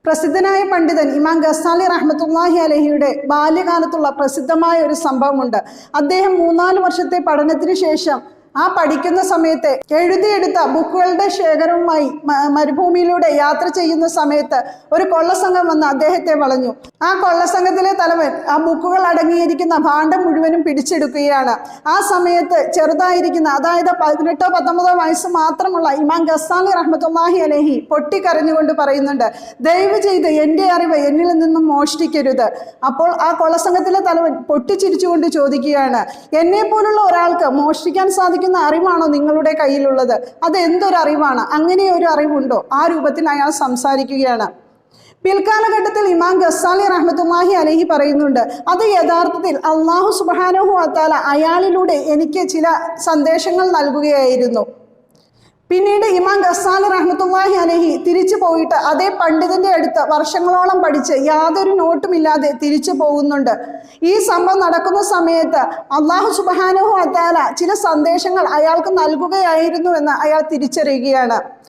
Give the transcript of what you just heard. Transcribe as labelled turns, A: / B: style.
A: പ്രസിദ്ധനായ പണ്ഡിതൻ ഇമാം ഗസാലി റഹ്മത്തുള്ളാഹി അലൈഹിയുടെ ബാല്യകാലത്തുള്ള പ്രസിദ്ധമായ ഒരു സംഭവമുണ്ട്. അദ്ദേഹം 3-4 വർഷത്തെ പഠനത്തിന് ശേഷം ആ പഠിക്കുന്ന സമയത്ത് എഴുതിയെടുത്ത ബുക്കുകളുടെ ശേഖരവുമായി മരുഭൂമിയിലൂടെ യാത്ര ചെയ്യുന്ന സമയത്ത് ഒരു കൊള്ളസംഘം വന്ന് അദ്ദേഹത്തെ വളഞ്ഞു. ആ കൊള്ളസംഘത്തിലെ തലവൻ ആ ബുക്കുകൾ അടങ്ങിയിരിക്കുന്ന ഭാണ്ഡം മുഴുവനും പിടിച്ചെടുക്കുകയാണ്. ആ സമയത്ത് ചെറുതായിരിക്കുന്ന, അതായത് 18-19 വയസ്സ് മാത്രമുള്ള ഇമാം ഗസാലി റഹ്മത്തുള്ളാഹി അലൈഹി പൊട്ടിക്കരഞ്ഞുകൊണ്ട് പറയുന്നുണ്ട്, ദയവ് ചെയ്ത് എൻ്റെ അറിവ് എന്നിൽ നിന്നും മോഷ്ടിക്കരുത്. അപ്പോൾ ആ കൊള്ളസംഘത്തിലെ തലവൻ പൊട്ടിച്ചിരിച്ചുകൊണ്ട് ചോദിക്കുകയാണ്, എന്നെ പോലുള്ള ഒരാൾക്ക് മോഷ്ടിക്കാൻ സാധിക്കുന്ന അറിവാണോ നിങ്ങളുടെ കയ്യിലുള്ളത്? അത് എന്തൊരു അറിവാണ്? അങ്ങനെ ഒരു അറിവുണ്ടോ? ആ രൂപത്തിൽ അയാൾ സംസാരിക്കുകയാണ്. പിൽക്കാലഘട്ടത്തിൽ ഇമാം ഗസാലി റഹ്മത്തുള്ളാഹി അലൈഹി പറയുന്നുണ്ട്, അത് യഥാർത്ഥത്തിൽ അല്ലാഹു സുബ്ഹാനഹു വ തആല അയാളിലൂടെ എനിക്ക് ചില സന്ദേശങ്ങൾ നൽകുകയായിരുന്നു. പിന്നീട് ഇമാം ഗസാലി റഹ്മത്തുള്ളാഹി അലൈഹി തിരിച്ചു പോയിട്ട് അതേ പണ്ഡിതന്റെ അടുത്ത് വർഷങ്ങളോളം പഠിച്ച് യാതൊരു നോട്ടുമില്ലാതെ തിരിച്ചു പോകുന്നുണ്ട്. ഈ സംഭവം നടക്കുന്ന സമയത്ത് അല്ലാഹു സുബ്ഹാനഹു വ തആല ചില സന്ദേശങ്ങൾ അയാൾക്ക് നൽകുകയായിരുന്നു എന്ന് അയാൾ തിരിച്ചറിയുകയാണ്.